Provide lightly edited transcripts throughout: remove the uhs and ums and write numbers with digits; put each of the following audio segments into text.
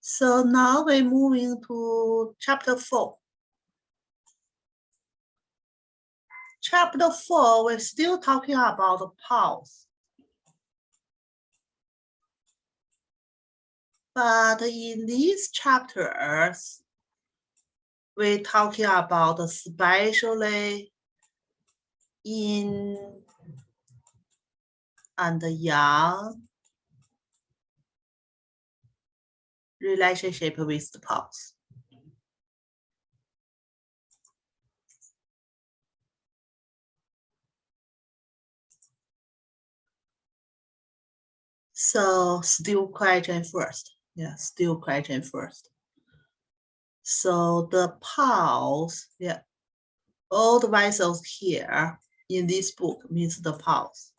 So now we're moving to chapter 4. Chapter 4, we're still talking about the pulse. But in these chapters, we're talking about especially yin and yang relationship with the pulse. So still question first. Yeah, still question first. So the pulse, yeah, all the vessels here in this book means the pulse.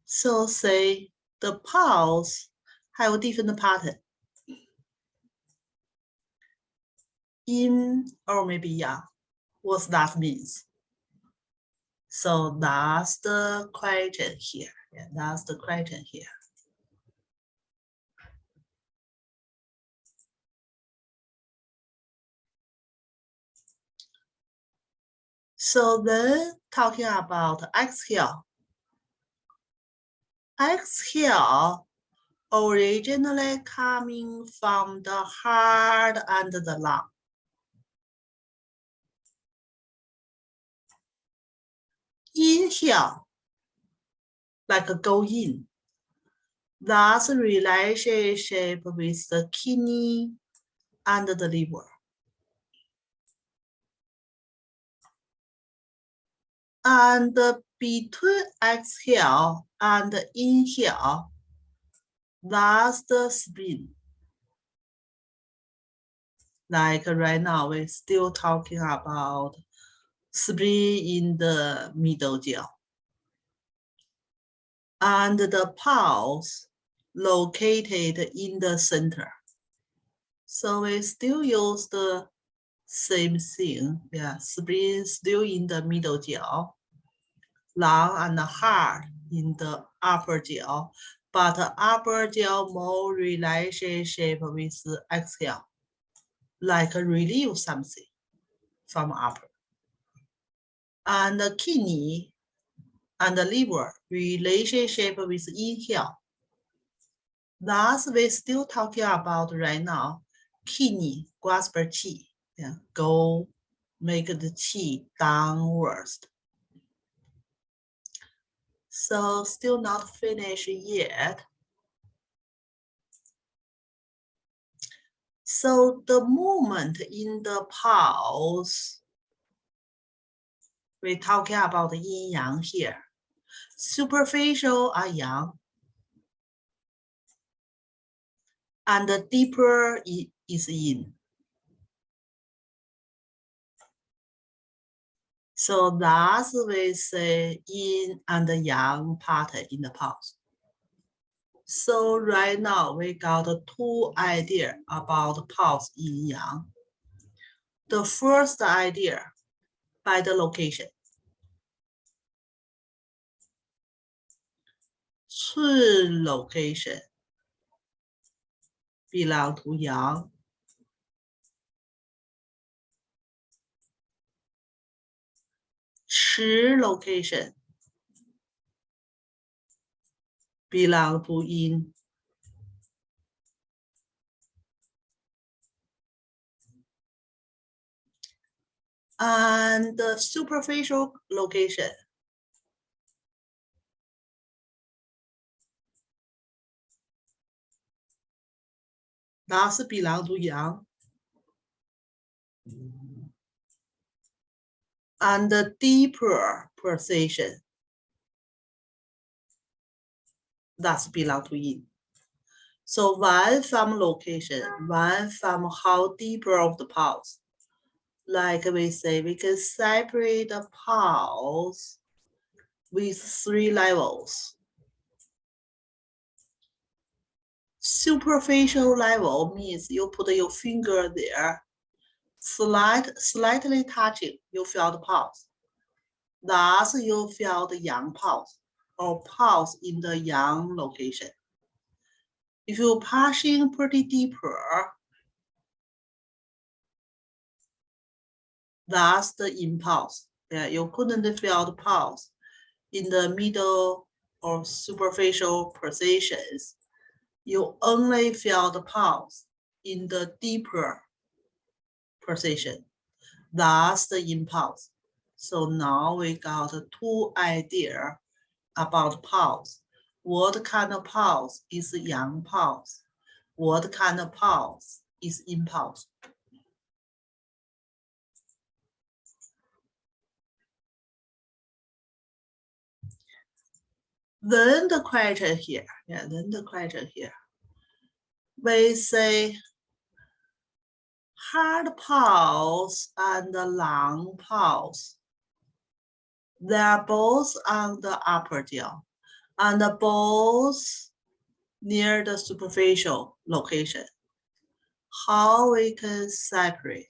So say the pulse have a different pattern. Yin or maybe yang. What that means? So that's the question here. Yeah, that's the question here. So then talking about exhale. Exhale originally coming from the heart and the lung. Inhale, like go in. That's a relationship with the kidney and the liver. And between exhale and inhale, that's the spleen. Like right now, we're still talking about spleen in the middle jaw. And the pulse located in the center. So we still use the same thing. Yeah, spleen still in the middle jaw, lung and heart in the upper jaw, but upper jaw more relationship with exhale, like relieve something from upper. And the kidney and the liver relationship with inhale. Thus, we're still talking about right now, kidney grasp qi, yeah, go make the qi downwards. So still not finished yet. So the movement in the pulse, we're talking about the yin yang here. Superficial are yang, and the deeper is yin. So that's we say yin and yang pattern in the pulse. So right now we got two ideas about the pulse yin yang. The first idea by the location. 寸 location belong to yang. Chi location belong to yin. And the superficial location that's belong to yang. And the deeper position that's belong to yin. So one from location, one from how deeper of the pulse. Like we say, we can separate the pulse with 3 levels. Superficial level means you put your finger there. Slightly touching, you feel the pulse. Thus, you feel the yang pulse or pulse in the yang location. If you're pushing pretty deeper, that's the impulse. Yeah, you couldn't feel the pulse in the middle or superficial positions. You only feel the pulse in the deeper position. That's the impulse. So now we got two ideas about pulse. What kind of pulse is yang pulse? What kind of pulse is impulse? Then the question here, we say hard pulse and long pulse. They are both on the upper jaw and both near the superficial location. How we can separate?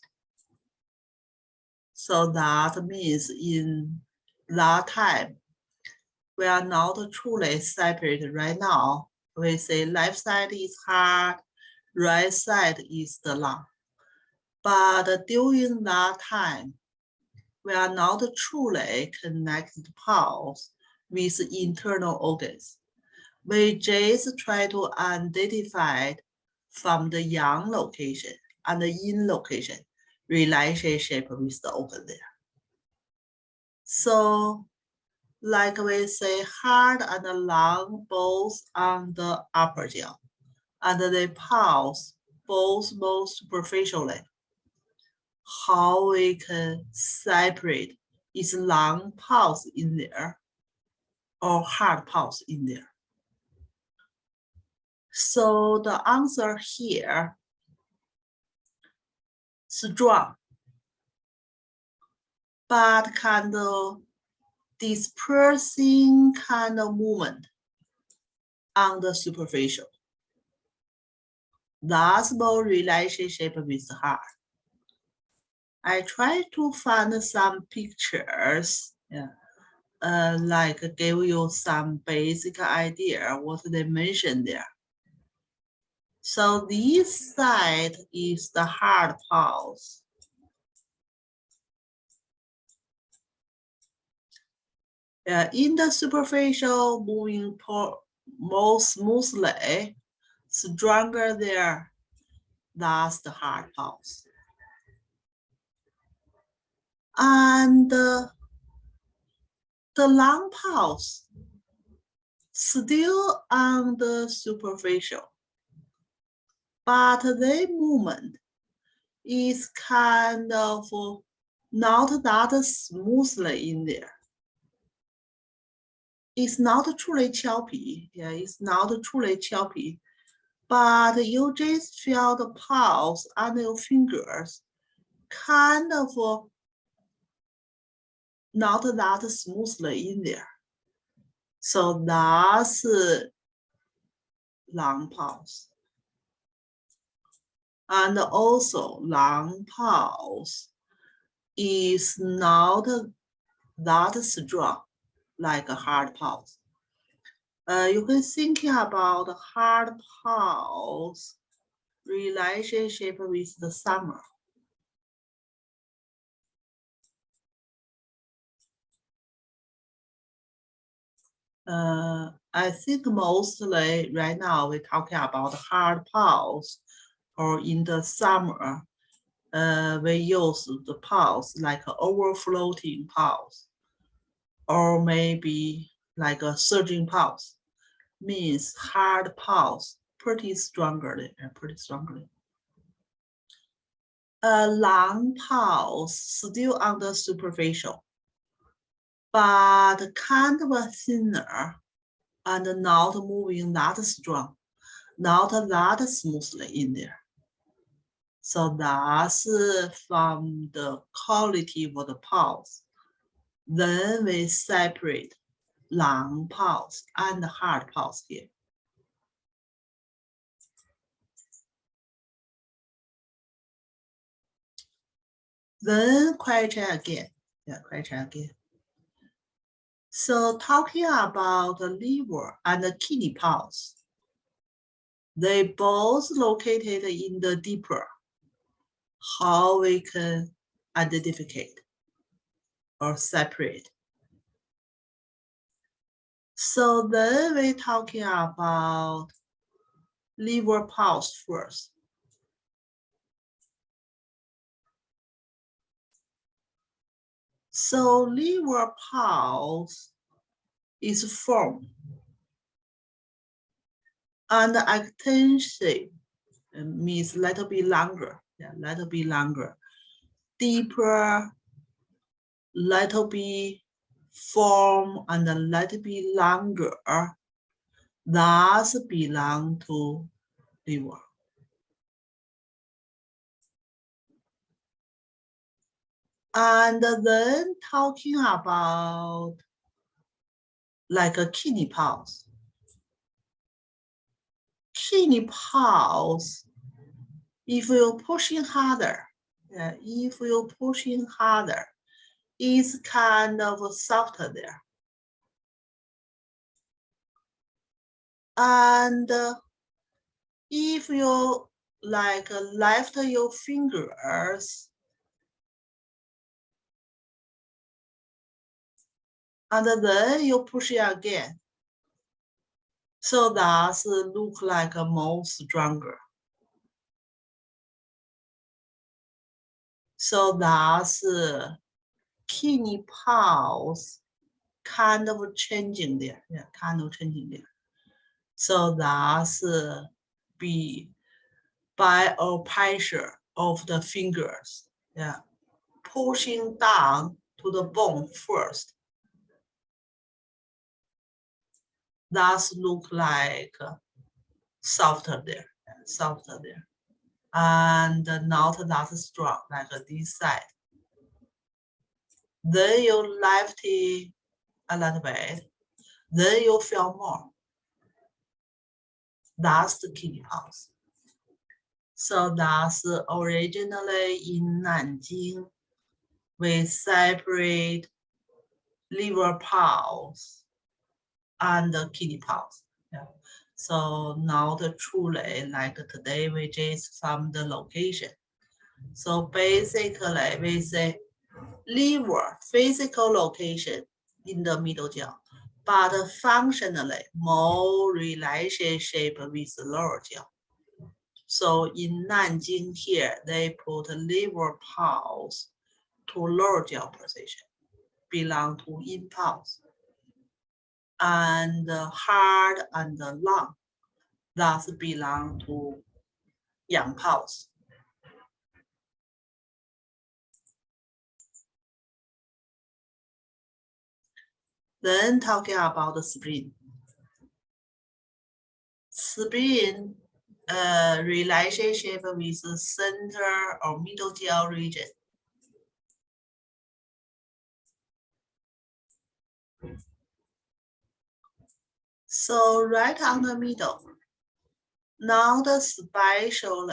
So that means in that time, we are not truly separated right now. We say left side is hard, right side is the long. But during that time, we are not truly connected pulse with internal organs. We just try to identify from the yang location and the yin location relationship with the organ there. So, like we say, hard and long both on the upper jaw, and they pulse both more superficially. How we can separate is long pulse in there or hard pulse in there? So the answer here, strong, but kind of dispersing kind of movement on the superficial. That's more relationship with heart. I try to find some pictures, like give you some basic idea what they mentioned there. So this side is the hard pulse. In the superficial, moving more smoothly, stronger there, that's the hard pulse. And the long pulse, still on the superficial, but the movement is kind of not that smoothly in there. It's not truly choppy, it's not truly choppy, but you just feel the pulse on your fingers, kind of not that smoothly in there. So that's long pulse. And also long pulse is not that strong like a hard pulse. You can think about hard pulse relationship with the summer. I think mostly right now we're talking about hard pulse, or in the summer, we use the pulse like an overfloating pulse, or maybe like a surging pulse, means hard pulse pretty strongly. A long pulse still on the superficial, but kind of thinner and not moving that strong, not that smoothly in there. So that's from the quality of the pulse. Then we separate long pulse and hard pulse here. Then question again. Yeah, question again. So talking about the liver and the kidney pulse, they both located in the deeper. How we can identify or separate. So then we're talking about liver pulse first. So liver pulse is formed and extensive means little bit longer. Yeah, little bit longer. Deeper, little bit form and a little bit longer. Thus belong to liver. And then talking about like a kidney pulse. Kidney pulse, if you're pushing harder, it's kind of softer there. And if you like lift your fingers, and then you push it again. So that's look like a more stronger. So that's kidney pulse kind of changing there. Yeah, kind of changing there. So that's by a pressure of the fingers. Yeah, pushing down to the bone first. That's look like softer there, softer there. And not that strong, like this side. Then you lift it a little bit, then you feel more. That's the kidney pulse. So that's originally in Nanjing, we separate liver pulse and the kidney pulse. Yeah. So not truly like today, which is from the location. So basically, we say liver physical location in the middle jaw, but functionally more relationship with lower jaw. So in Nanjing here, they put liver pulse to lower jaw position, belong to impulse. And the heart and the lung, thus belong to yang pulse. Then talking about the spleen. Spleen relationship with the center or middle jaw region. So right on the middle. Now the special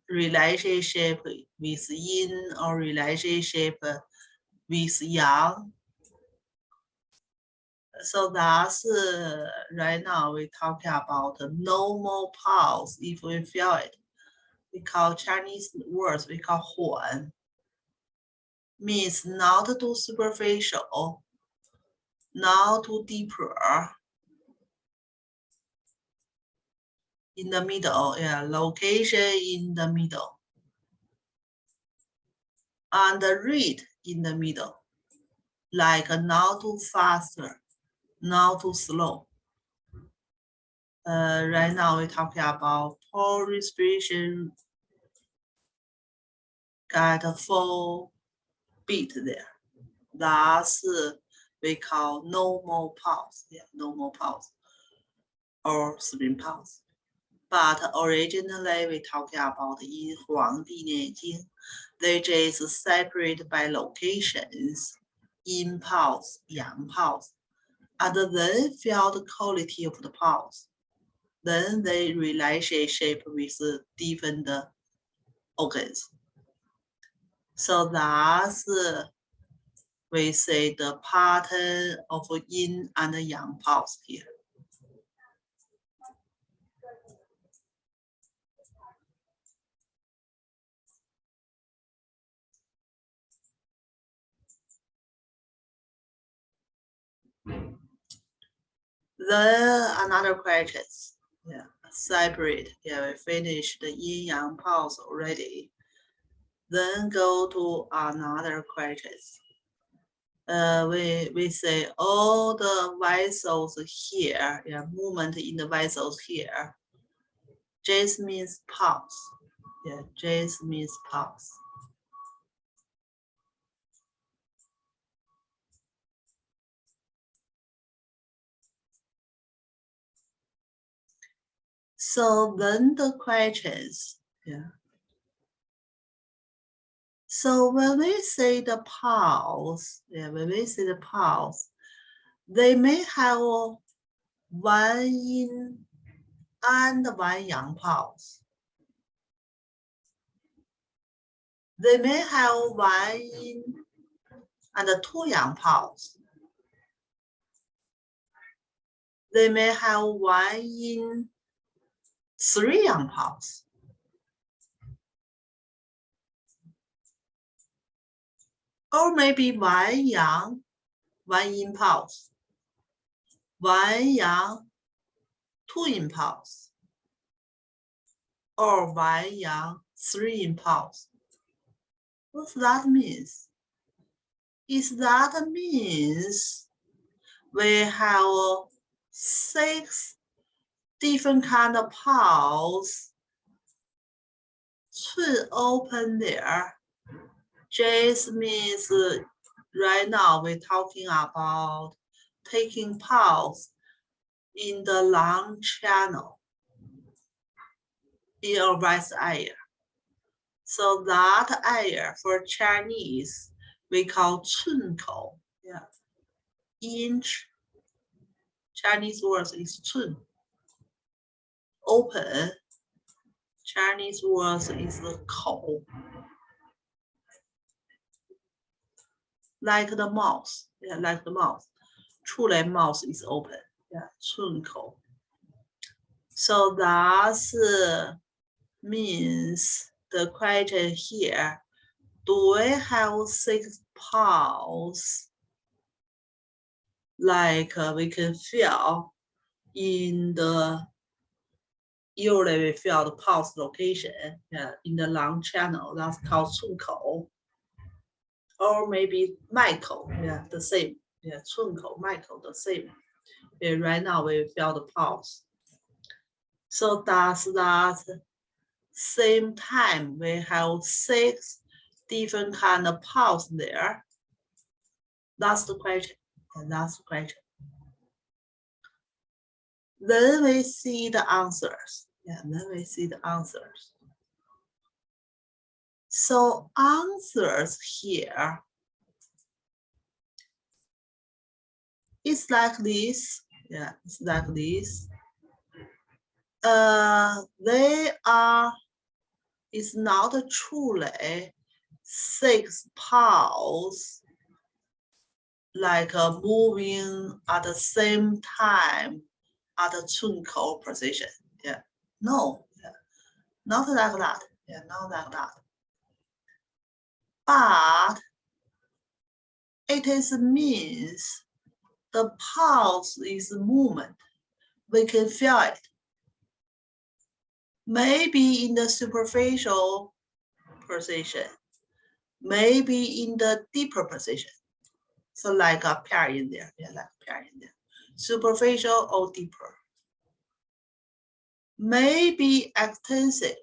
relationship with yin or relationship with yang. So that's right now we're talking about the normal pulse. If we feel it, we call Chinese words, we call Huang. Means not too superficial, not too deeper. In the middle, yeah, location in the middle. And the rate in the middle, like not too faster, not too slow. Right now we're talking about pulse respiration, got a full beat there. That's we call normal pulse, yeah, normal pulse or spleen pulse. But originally we talking about in Huangdi Neijing, which is separated by locations, yin pulse, yang pulse, and then feel the quality of the pulse. Then the relationship with different organs. So that's we say the pattern of yin and yang pulse here. Then another question, yeah, separate. Yeah, we finished the yin yang pulse already. Then go to another question. We say all the vessels here, yeah, movement in the vessels here. J's means pulse. Yeah, J's means pulse. So then the questions, yeah. So when we say the pulse, yeah, when we say the pulse, they may have one yin and one yang pulse. They may have one yin and two yang pulse. They may have one yin, three yang pulse. Or maybe one yang, one yin pulse. One yang, two yin pulse. Or one yang, three yin pulse. What that means? Is that means we have 6 different kind of pulse to open there. J's means right now we're talking about taking pulse in the lung channel in a rest area. So that area for Chinese, we call 寸口. Yeah. Inch. Chinese word is 寸. Open. Chinese word is the 口. Like the mouth. Yeah, like the mouth. 出来 mouth is open. Yeah, 寸口. So that means the question here, do we have 6 pulse like we can feel in the, usually we feel the pulse location, yeah, in the lung channel, that's called 寸口. Or maybe 脉口, yeah, the same. Yeah, 寸口, 脉口, the same. Yeah, right now we feel the pulse. So does that same time we have 6 different kind of pulse there? That's the question. And that's the question. Then we see the answers. Yeah, then we see the answers. So answers here is like this. Yeah, it's like this. They are, it's not truly 6 pulse like moving at the same time at the 寸口 position. Yeah, no, yeah. Not like that. Yeah, not like that. But it is means the pulse is movement. We can feel it. Maybe in the superficial position, maybe in the deeper position. So like a pair in there, yeah, like a pair in there. Superficial or deeper. Maybe extensive,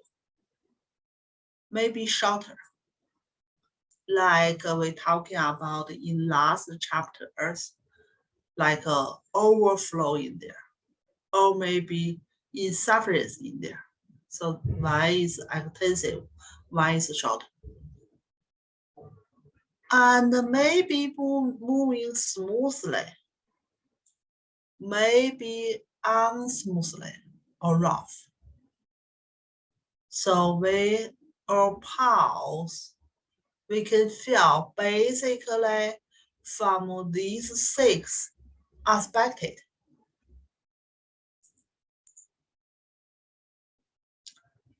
maybe shorter. Like we're talking about in last chapters, like overflow in there, or maybe insufferance in there. So one is extensive, one is short. And maybe moving smoothly, maybe unsmoothly or rough. So we or pulse we can feel basically from these 6 aspects.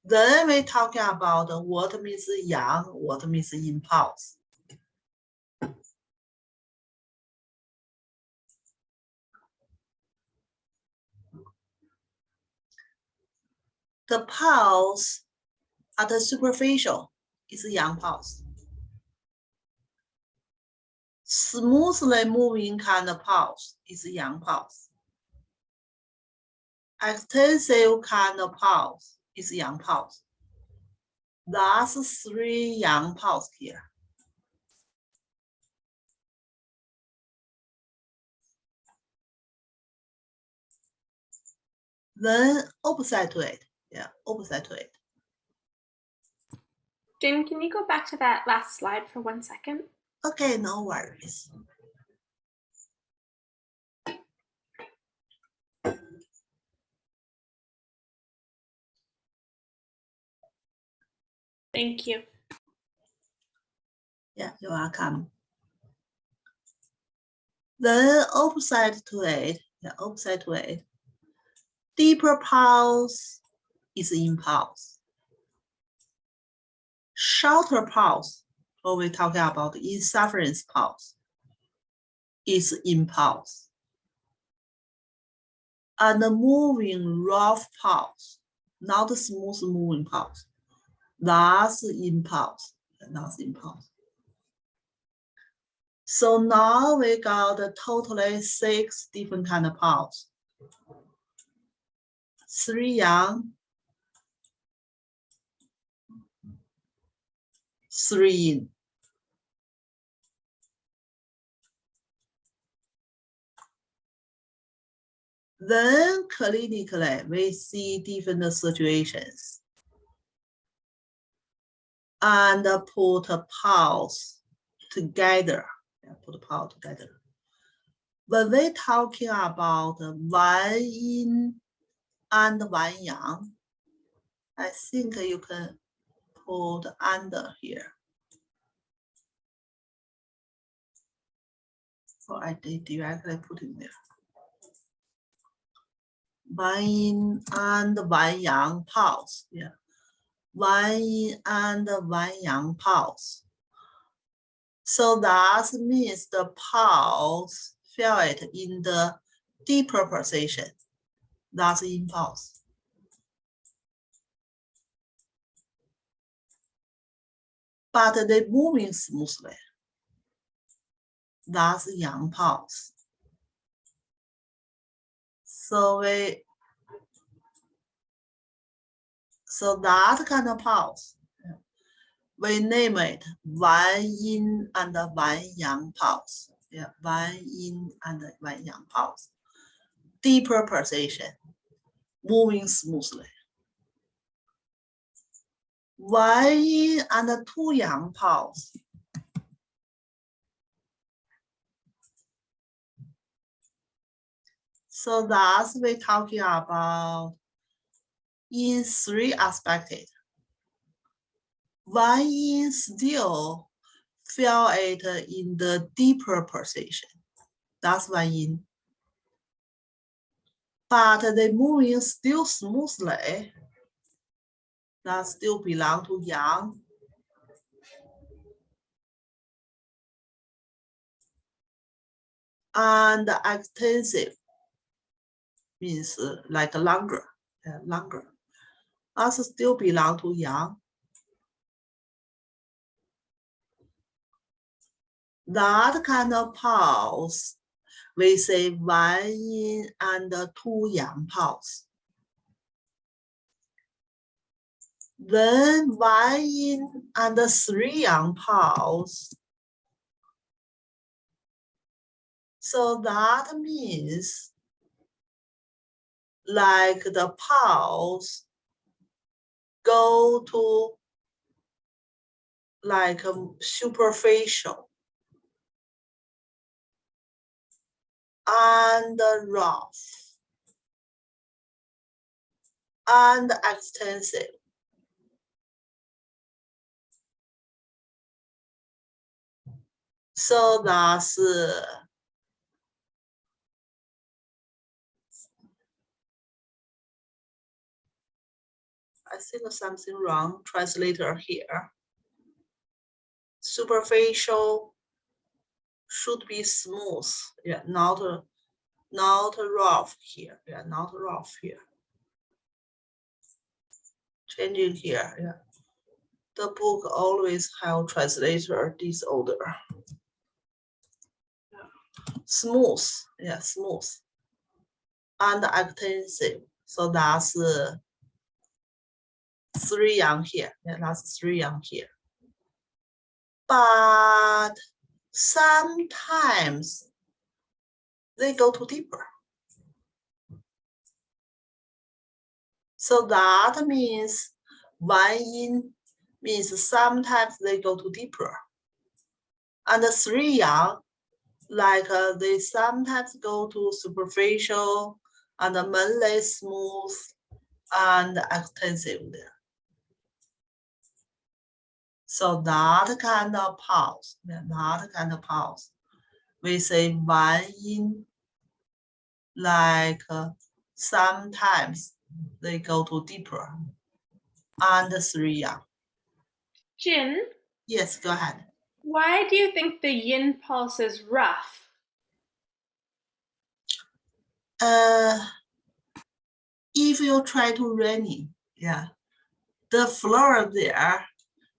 Then we're talking about what means yang, what means impulse. The pulse at the superficial is yang pulse. Smoothly moving kind of pulse is yang pulse. Extensive kind of pulse is yang pulse. That's 3 yang pulse here. Then opposite to it. Yeah, opposite to it. Jing, can you go back to that last slide for 1 second? Okay, no worries. Thank you. Yeah, you're welcome. Then opposite to it, yeah, opposite to it. Deeper pulse is impulse. Shorter pulse, what we're talking about insufference pulse, is impulse. And the moving rough pulse, not smooth moving pulse, that's impulse. That's impulse. So now we got totally 6 different kind of pulse. 3 yang, 3 yin. Then clinically, we see different situations and put a pulse together. Yeah, put a pulse together. When we're talking about 1 yin and 1 yang, I think you can put under here. Or I did directly put in there. 1 yin and 1 yang pulse. Yeah. 1 yin and 1 yang pulse. So that means the pulse feel it in the deeper position. That's impulse. But they moving smoothly. That's yang pulse. So that kind of pulse, we name it 1 yin and 1 yang pulse. Yeah, 1 yin and 1 yang pulse. Deeper position, moving smoothly. 1 yin and 2 yang pulse. So that's we're talking about in 3 aspects. 1 yin still feel it in the deeper position. That's 1 yin. But they moving still smoothly. That still belong to yang. And extensive means like longer, longer. Also still belong to yang. That kind of pulse, we say 1 yin and 2 yang pulse. Then 1 yin and 3 yang pulse. So that means like the pulse go to like superficial and rough and extensive. So that's I think something wrong. Translator here. Superficial should be smooth. Yeah, not rough here. Yeah, not rough here. Changing here. Yeah. The book always have translator disorder. Smooth. Yeah, smooth. And extensive. So that's 3 yang here. Yeah, that's 3 yang here. But sometimes they go too deeper. So that means 1 yin means sometimes they go too deeper. And the 3 yang, like they sometimes go to superficial and mainly smooth and extensive there. So that kind of pause, that kind of pause. We say 1 yin, like sometimes they go to deeper. And 3 yang. Jin, Yes, go ahead. why do you think the yin pulse is rough? If you try to running, yeah, the floor there,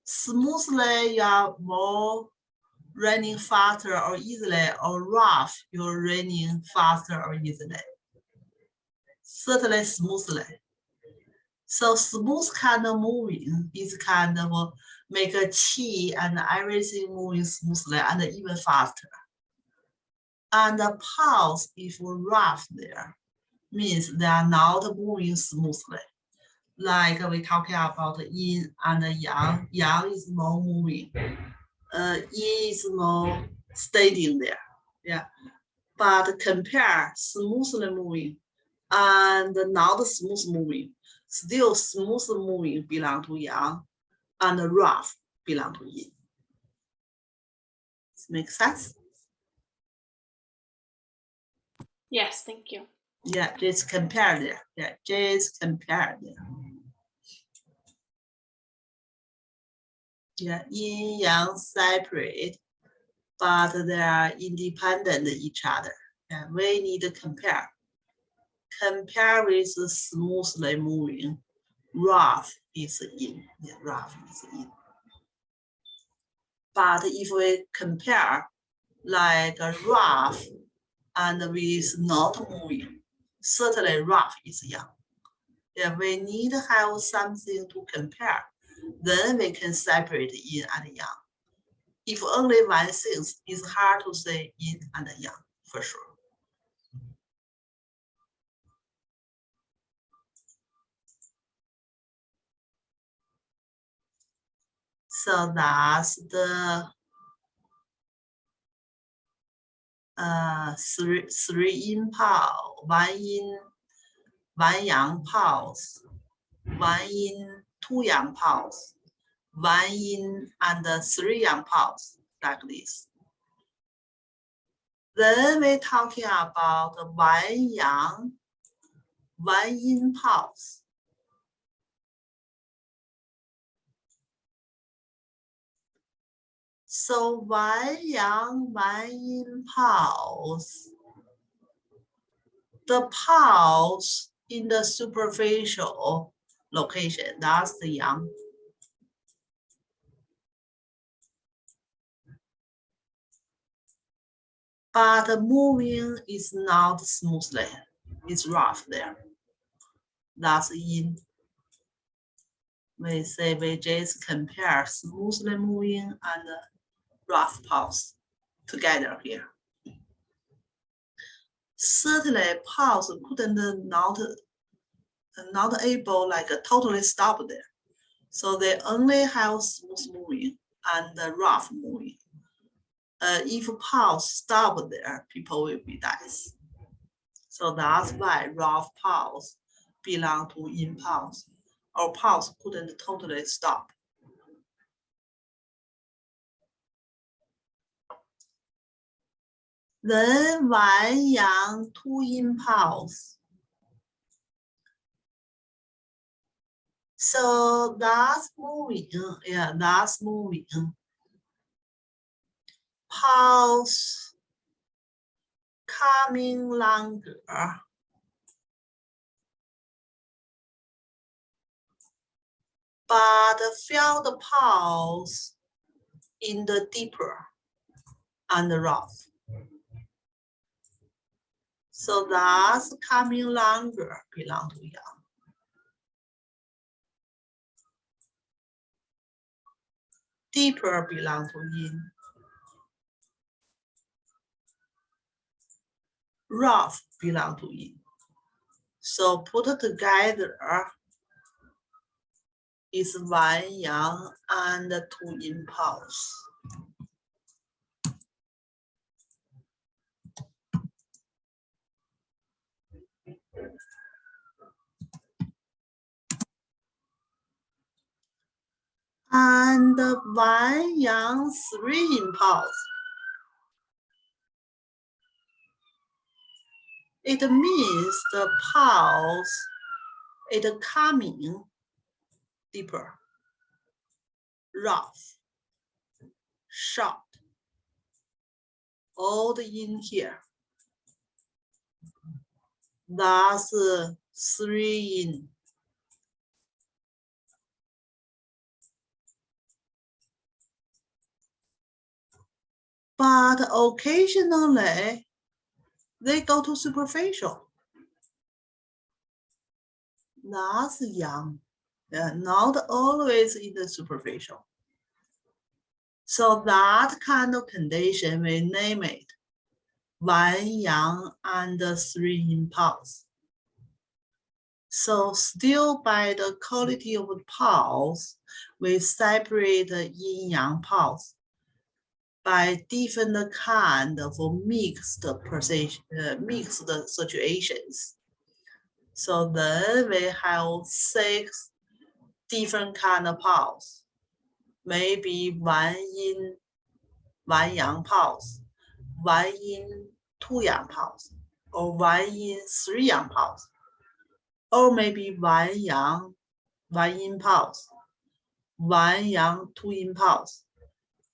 smoothly you are more running faster or easily, or rough, you're running faster or easily. Certainly smoothly. So smooth kind of moving is kind of make a chi and everything moving smoothly and even faster. And the pulse, if rough there, means they are not moving smoothly. Like we talking about yin and yang. Yang is more moving. Yin is more staying there. Yeah. But compare smoothly moving and not smooth moving. Still smooth moving belong to yang and rough belong to yin. Does it make sense? Yes, thank you. Yeah, just compare there. Yeah, just compare there. Yeah, yin yang separate, but they are independent of each other. And we need to compare. Compare with smoothly moving. Rough is yin. Yeah, rough is yin. But if we compare like rough and with not moving, certainly rough is yang. Yeah, we need to have something to compare. Then we can separate yin and yang. If only one thing, it's hard to say yin and yang for sure. So that's the three yin pulse, 1 yin, 1 yang pulse, 1 yin, 2 yang pulse, 1 yin and 3 yang pulse, like this. Then we're talking about 1 yang, 1 yin pulse. So 1 yang, 1 yin pulse. The pulse in the superficial location, that's the yang. But the moving is not smoothly, it's rough there. That's yin. We say we just compare smoothly moving and rough pulse together here. Certainly pulse couldn't not able like totally stop there. So they only have smooth moving and rough moving. If pulse stop there, people will be dies. So that's why rough pulse belong to impulse. Our pulse couldn't totally stop. Then Wan Yang two impulse. So that's moving, yeah, that's moving. Pulse coming longer. But feel the pulse in the deeper and rough. So that's coming longer belong to Yang. Deeper belong to Yin. Rough belong to Yin. So put together is Wan Yang and two impulse. And Wan Yang three impulse. It means the pulse is coming deeper, rough, short, all in here. That's three in. But occasionally, they go to superficial. That's Yang, not always in the superficial. So that kind of condition, we name it Wan Yang and three impulse. So still by the quality of the pulse, we separate yin yang pulse by different kind of mixed situations. So then we have 6 different kind of pulse. Maybe one yin, one yang pulse, one yin, two yang pulse, or one yin, three yang pulse, or maybe one yang, one impulse, one yang, two impulse,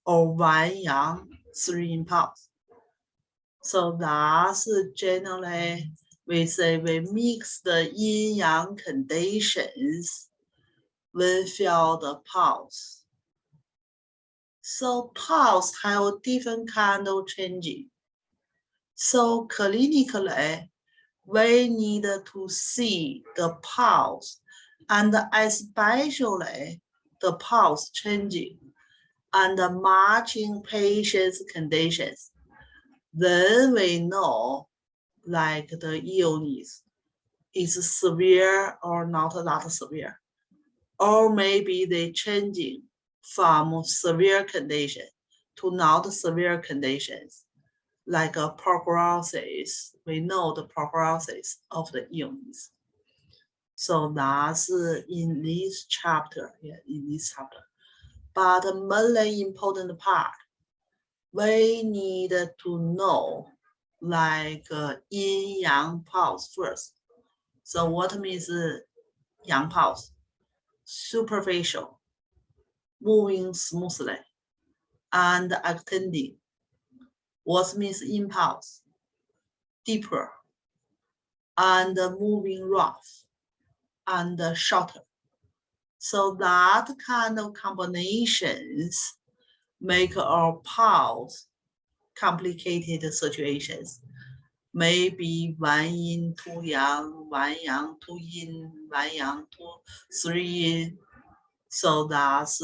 or one yang, three impulse. So that's generally we say we mix the yin yang conditions when feel the pulse. So pulse have different kind of changing. So clinically, we need to see the pulse and especially the pulse changing and matching patient's conditions. Then we know like the illness is severe or not that severe. Or maybe they changing from severe condition to not severe conditions, like a prognosis. We know the prognosis of the illness. So that's in this chapter, But the most important part, we need to know like yin yang pulse first. So what means yang pulse? Superficial, moving smoothly, and extending. What means impulse? Deeper, and moving rough, and shorter. So that kind of combinations make our pulse complicated situations. Maybe one yin, two yang, one yang, two yin, one yang, two, three yin. So that's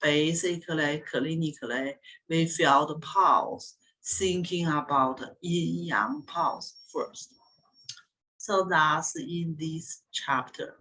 basically, clinically, we feel the pulse, thinking about yin yang pulse first. So that's in this chapter.